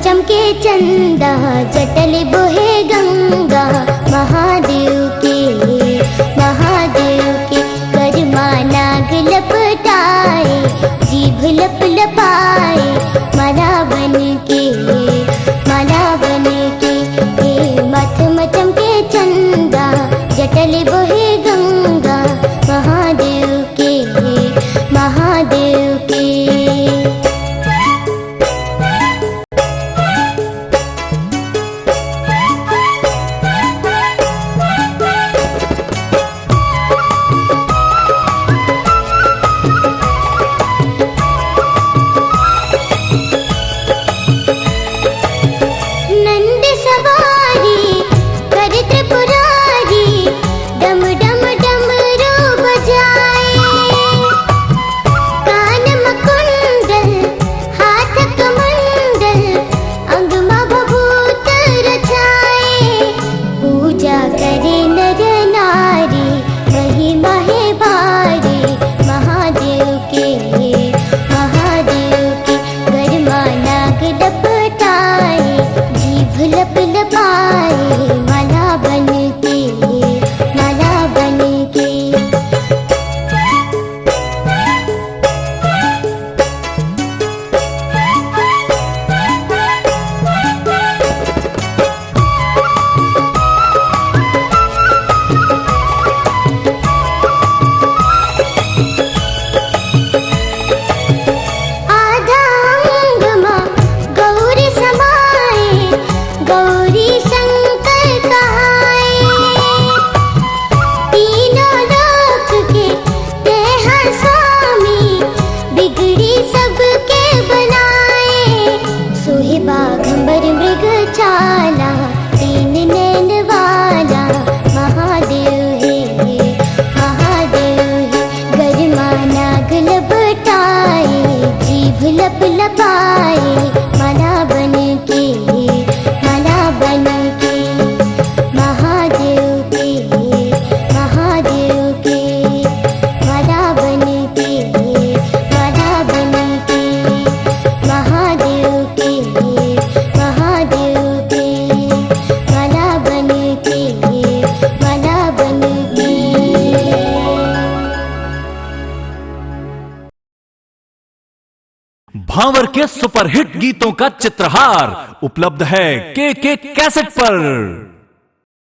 चमके चंदा, जटल बोहे गंगा। महादेव के कर्मा नाग लपटाए, जीभ लप लपाए। माला बन के माथ में चमके चंदा, जटल बोहे गंगा। महादेव के लप लपाए। माला बन के बाघंबर मृग छाला, तीन नैन वाला। महादेव है गर्मा नाग लपटाए, जीभ लप लपाए। माला बन के महादेव के माला बन के भांवर के सुपरहिट गीतों का चित्रहार उपलब्ध है के कैसेट पर।